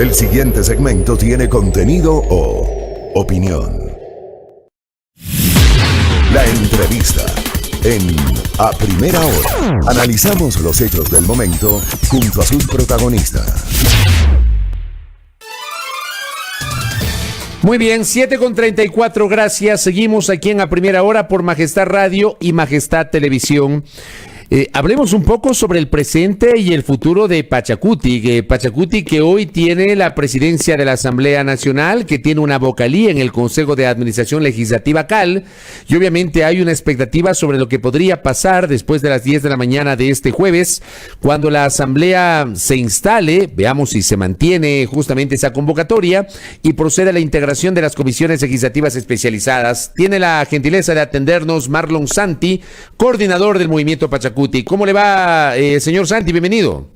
El siguiente segmento tiene contenido o opinión. La entrevista en A Primera Hora. Analizamos los hechos del momento junto a sus protagonistas. Muy bien, 7:34, gracias. Seguimos aquí en A Primera Hora por Majestad Radio y Majestad Televisión. Hablemos un poco sobre el presente y el futuro de Pachacuti. Pachacuti, que hoy tiene la presidencia de la Asamblea Nacional, que tiene una vocalía en el Consejo de Administración Legislativa CAL, y obviamente hay una expectativa sobre lo que podría pasar después de las 10 de la mañana de este jueves, cuando la Asamblea se instale, veamos si se mantiene justamente esa convocatoria, y procede a la integración de las comisiones legislativas especializadas. Tiene la gentileza de atendernos Marlon Santi, coordinador del Movimiento Pachacuti. ¿Cómo le va, señor Santi? Bienvenido.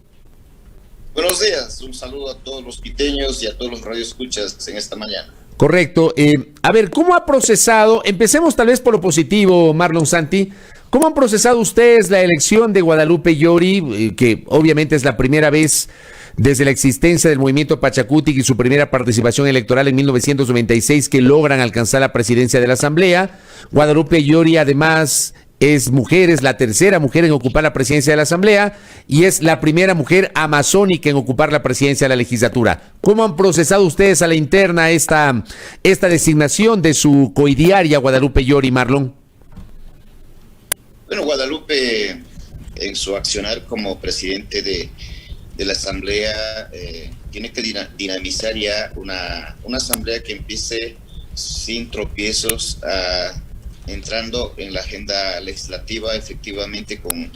Buenos días, un saludo a todos los quiteños y a todos los radioescuchas en esta mañana. Correcto. A ver, ¿cómo ha procesado? Empecemos tal vez por lo positivo, Marlon Santi. ¿Cómo han procesado ustedes la elección de Guadalupe Llori, que obviamente es la primera vez desde la existencia del movimiento Pachacuti y su primera participación electoral en 1996 que logran alcanzar la presidencia de la Asamblea? Guadalupe Llori, además, es mujer, es la tercera mujer en ocupar la presidencia de la Asamblea y es la primera mujer amazónica en ocupar la presidencia de la legislatura. ¿Cómo han procesado ustedes a la interna esta designación de su coidiaria Guadalupe Llori, Marlon? Bueno, Guadalupe, en su accionar como presidente de la Asamblea, tiene que dinamizar ya una Asamblea que empiece sin tropiezos entrando en la agenda legislativa efectivamente con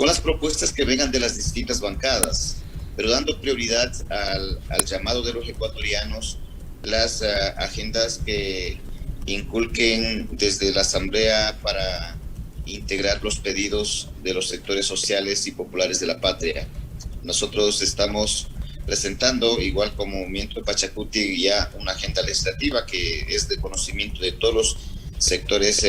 las propuestas que vengan de las distintas bancadas, pero dando prioridad al llamado de los ecuatorianos, las agendas que inculquen desde la Asamblea para integrar los pedidos de los sectores sociales y populares de la patria. Nosotros estamos presentando, igual como Movimiento Pachacuti, ya una agenda legislativa que es de conocimiento de todos los sectores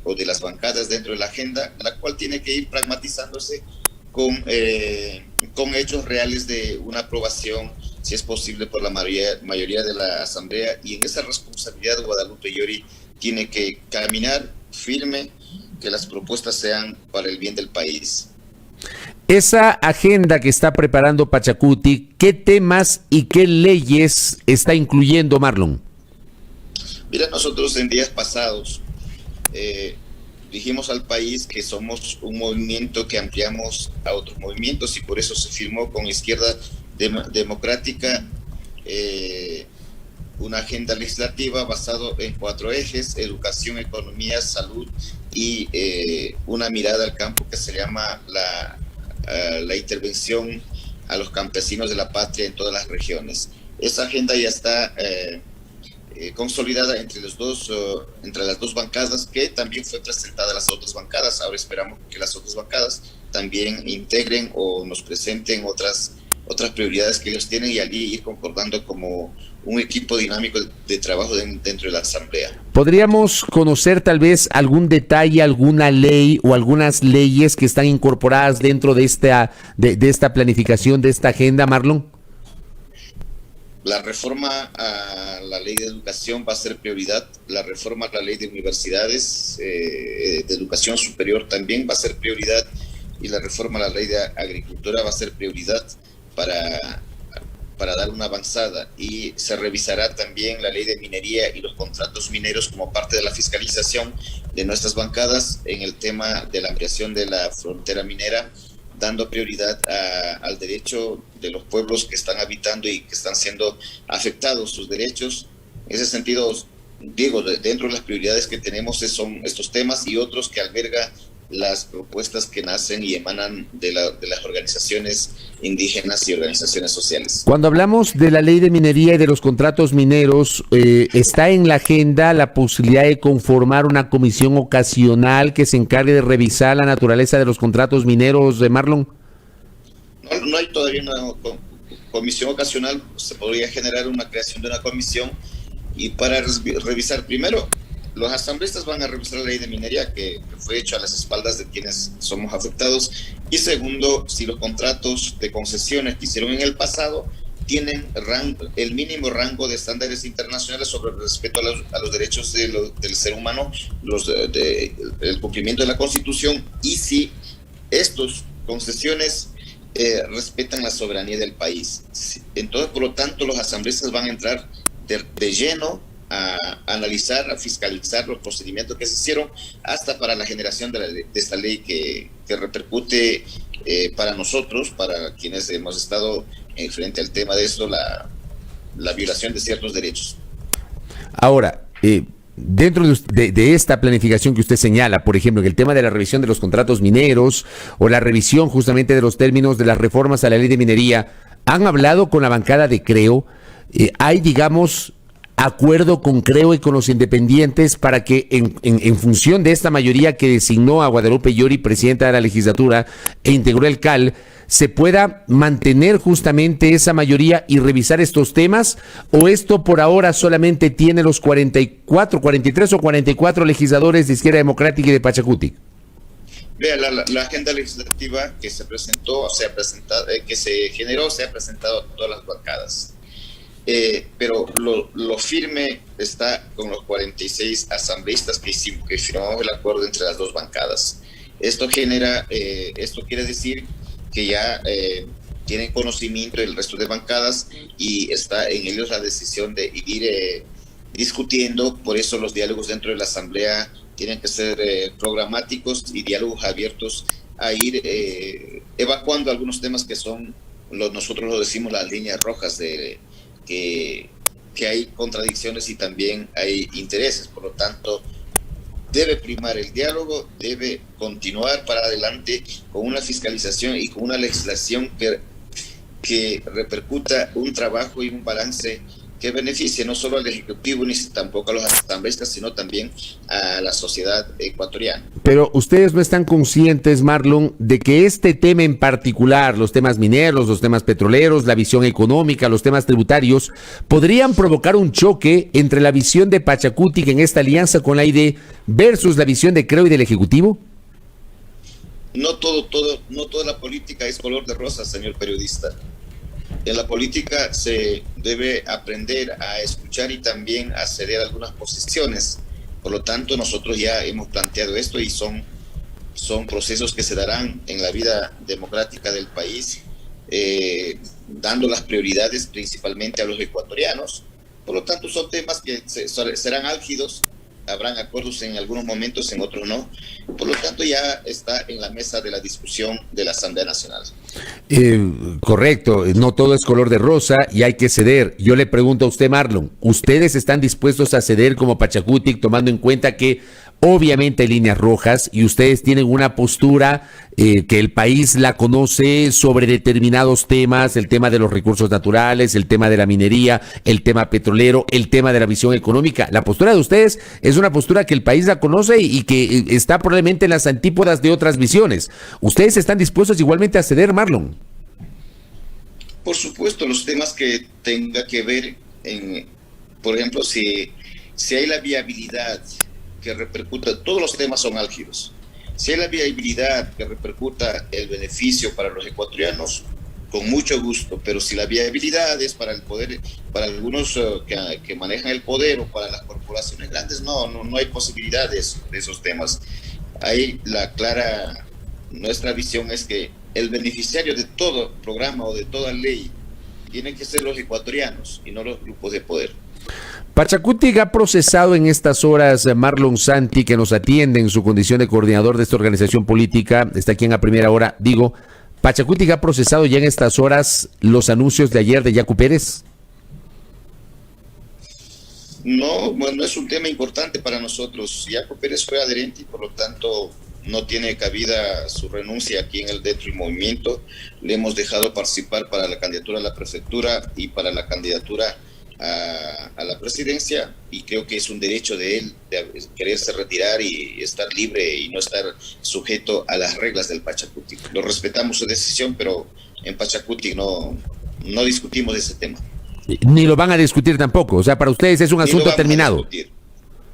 o de las bancadas dentro de la agenda, la cual tiene que ir pragmatizándose con hechos reales de una aprobación, si es posible, por la mayoría de la Asamblea, y en esa responsabilidad Guadalupe Llori tiene que caminar firme, que las propuestas sean para el bien del país. Esa agenda que está preparando Pachacuti, ¿qué temas y qué leyes está incluyendo, Marlon? Mira, nosotros en días pasados dijimos al país que somos un movimiento que ampliamos a otros movimientos y por eso se firmó con Izquierda Democrática una agenda legislativa basada en 4 ejes: educación, economía, salud y una mirada al campo que se llama la intervención a los campesinos de la patria en todas las regiones. Esa agenda ya está consolidada entre las dos bancadas, que también fue presentada a las otras bancadas. Ahora esperamos que las otras bancadas también integren o nos presenten otras prioridades que ellos tienen y allí ir concordando como un equipo dinámico de trabajo dentro de la Asamblea. ¿Podríamos conocer tal vez algún detalle, alguna ley o algunas leyes que están incorporadas dentro de esta planificación, de esta agenda, Marlon? La reforma a la ley de educación va a ser prioridad, la reforma a la ley de universidades, de educación superior también va a ser prioridad, y la reforma a la ley de agricultura va a ser prioridad para dar una avanzada, y se revisará también la ley de minería y los contratos mineros como parte de la fiscalización de nuestras bancadas en el tema de la ampliación de la frontera minera, dando prioridad al derecho de los pueblos que están habitando y que están siendo afectados sus derechos. En ese sentido, digo, dentro de las prioridades que tenemos son estos temas y otros que alberga las propuestas que nacen y emanan de las organizaciones indígenas y organizaciones sociales. Cuando hablamos de la ley de minería y de los contratos mineros, ¿está en la agenda la posibilidad de conformar una comisión ocasional que se encargue de revisar la naturaleza de los contratos mineros, de Marlon? No hay todavía una comisión ocasional. Se podría generar una creación de una comisión y para revisar primero. Los asambleístas van a revisar la ley de minería que fue hecha a las espaldas de quienes somos afectados, y segundo, si los contratos de concesiones que hicieron en el pasado tienen el mínimo rango de estándares internacionales sobre el respeto a los derechos del ser humano, el cumplimiento de la Constitución, y si estas concesiones respetan la soberanía del país. Entonces, por lo tanto, los asambleístas van a entrar de lleno a analizar, a fiscalizar los procedimientos que se hicieron, hasta para la generación de esta ley que repercute para nosotros, para quienes hemos estado frente al tema de esto, la violación de ciertos derechos. Ahora, dentro de esta planificación que usted señala, por ejemplo, en el tema de la revisión de los contratos mineros o la revisión justamente de los términos de las reformas a la ley de minería, ¿han hablado con la bancada de Creo? ¿Hay, digamos, acuerdo con Creo y con los independientes para que en función de esta mayoría que designó a Guadalupe Llori presidenta de la legislatura e integró el CAL, se pueda mantener justamente esa mayoría y revisar estos temas? ¿O esto por ahora solamente tiene los 43 o 44 legisladores de Izquierda Democrática y de Pachacutic? Vea, la agenda legislativa que se presentó, que se generó, se ha presentado a todas las bancadas. Pero lo firme está con los 46 asambleístas que firmamos el acuerdo entre las dos bancadas. Esto quiere decir que ya tienen conocimiento del resto de bancadas y está en ellos la decisión de ir discutiendo. Por eso los diálogos dentro de la asamblea tienen que ser programáticos y diálogos abiertos a ir evacuando algunos temas que son, nosotros lo decimos, las líneas rojas que hay contradicciones y también hay intereses. Por lo tanto, debe primar el diálogo, debe continuar para adelante con una fiscalización y con una legislación que repercuta un trabajo y un balance que beneficie no solo al Ejecutivo ni tampoco a los asambleístas, sino también a la sociedad ecuatoriana. Pero ustedes no están conscientes, Marlon, de que este tema en particular, los temas mineros, los temas petroleros, la visión económica, los temas tributarios, podrían provocar un choque entre la visión de Pachacutic en esta alianza con la ID versus la visión de Creo y del Ejecutivo? No toda la política es color de rosa, señor periodista. En la política se debe aprender a escuchar y también a ceder algunas posiciones. Por lo tanto, nosotros ya hemos planteado esto y son procesos que se darán en la vida democrática del país, dando las prioridades principalmente a los ecuatorianos. Por lo tanto, son temas que serán álgidos. Habrán acuerdos en algunos momentos, en otros no. Por lo tanto, ya está en la mesa de la discusión de la Asamblea Nacional. Correcto, no todo es color de rosa y hay que ceder. Yo le pregunto a usted, Marlon, ¿ustedes están dispuestos a ceder como Pachacutic, tomando en cuenta que obviamente hay líneas rojas y ustedes tienen una postura que el país la conoce sobre determinados temas, el tema de los recursos naturales, el tema de la minería, el tema petrolero, el tema de la visión económica? La postura de ustedes es una postura que el país la conoce y que está probablemente en las antípodas de otras visiones. ¿Ustedes están dispuestos igualmente a ceder, Marlon? Por supuesto, los temas que tenga que ver por ejemplo, si hay la viabilidad que repercuta, todos los temas son álgidos. Si hay la viabilidad que repercuta el beneficio para los ecuatorianos, con mucho gusto, pero si la viabilidad es para el poder, para algunos que manejan el poder o para las corporaciones grandes, no hay posibilidad de esos temas. Ahí nuestra visión es que el beneficiario de todo programa o de toda ley tienen que ser los ecuatorianos y no los grupos de poder. Pachacutic ha procesado en estas horas, Marlon Santi, que nos atiende en su condición de coordinador de esta organización política, está aquí en A Primera Hora, Pachacutic ha procesado ya en estas horas los anuncios de ayer de Yacu Pérez. No, bueno, es un tema importante para nosotros. Yacu Pérez fue adherente y por lo tanto no tiene cabida su renuncia aquí dentro del movimiento. Le hemos dejado participar para la candidatura a la prefectura y para la candidatura a la presidencia, y creo que es un derecho de él de quererse retirar y estar libre y no estar sujeto a las reglas del Pachacutic. Lo respetamos su decisión, pero en Pachacutic no discutimos ese tema. Ni lo van a discutir tampoco, o sea, para ustedes es un asunto terminado.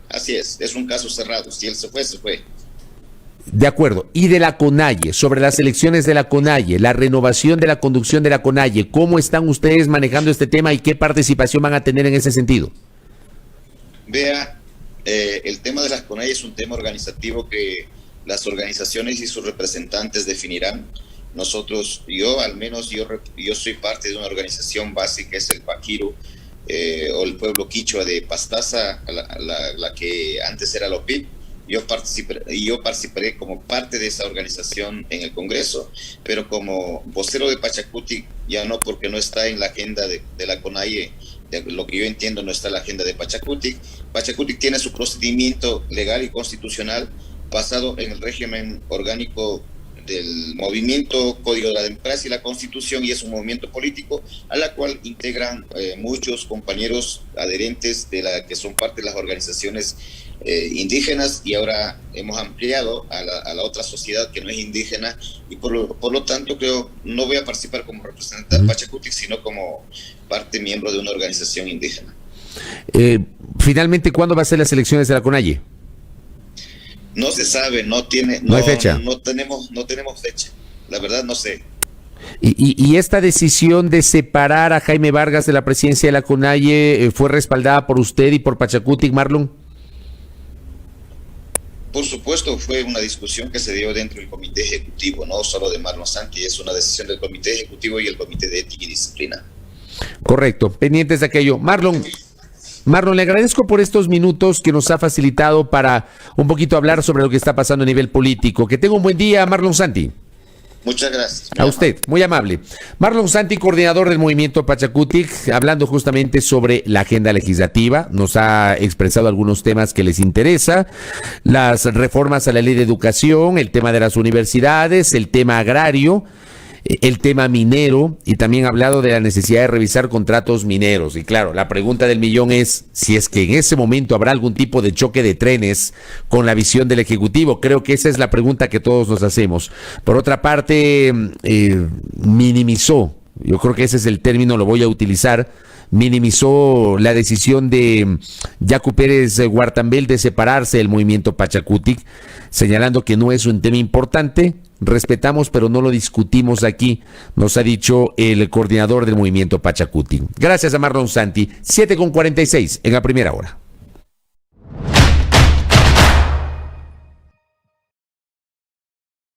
Así es un caso cerrado. Si él se fue, se fue. De acuerdo. Y de la CONAIE, sobre las elecciones de la CONAIE, la renovación de la conducción de la CONAIE, ¿cómo están ustedes manejando este tema y qué participación van a tener en ese sentido? Vea, el tema de las CONAIE es un tema organizativo que las organizaciones y sus representantes definirán. Nosotros, yo soy parte de una organización base que es el Paquiru, o el pueblo quichua de Pastaza, la que antes era la OPIP. Yo participaré como parte de esa organización en el Congreso, pero como vocero de Pachacutic, ya no, porque no está en la agenda de la CONAIE. Lo que yo entiendo, no está en la agenda de Pachacutic. Pachacutic tiene su procedimiento legal y constitucional basado en el régimen orgánico del movimiento Código de la Democracia y la Constitución, y es un movimiento político a la cual integran muchos compañeros adherentes que son parte de las organizaciones indígenas, y ahora hemos ampliado a la otra sociedad que no es indígena, y por lo tanto creo no voy a participar como representante de Pachacutic, sino como parte miembro de una organización indígena. Finalmente, ¿cuándo va a ser las elecciones de la CONAIE? No se sabe, no hay fecha. No tenemos fecha. La verdad no sé. ¿Y esta decisión de separar a Jaime Vargas de la presidencia de la CONAIE fue respaldada por usted y por Pachacutic, Marlon? Por supuesto, fue una discusión que se dio dentro del comité ejecutivo, no solo de Marlon Santi, es una decisión del comité ejecutivo y el comité de ética y disciplina. Correcto, pendientes de aquello. Marlon, le agradezco por estos minutos que nos ha facilitado para un poquito hablar sobre lo que está pasando a nivel político. Que tenga un buen día, Marlon Santi. Muchas gracias. A usted, muy amable. Marlon Santi, coordinador del movimiento Pachacutic, hablando justamente sobre la agenda legislativa. Nos ha expresado algunos temas que les interesa: las reformas a la ley de educación, el tema de las universidades, el tema agrario, el tema minero, y también ha hablado de la necesidad de revisar contratos mineros. Y claro, la pregunta del millón es si es que en ese momento habrá algún tipo de choque de trenes con la visión del Ejecutivo. Creo que esa es la pregunta que todos nos hacemos. Por otra parte, minimizó, yo creo que ese es el término, lo voy a utilizar, minimizó la decisión de Yacu Pérez Huartambel de separarse del movimiento Pachacutic, señalando que no es un tema importante. Respetamos, pero no lo discutimos aquí, nos ha dicho el coordinador del movimiento Pachacutic. Gracias a Marlon Santi. 7:46 en la primera hora.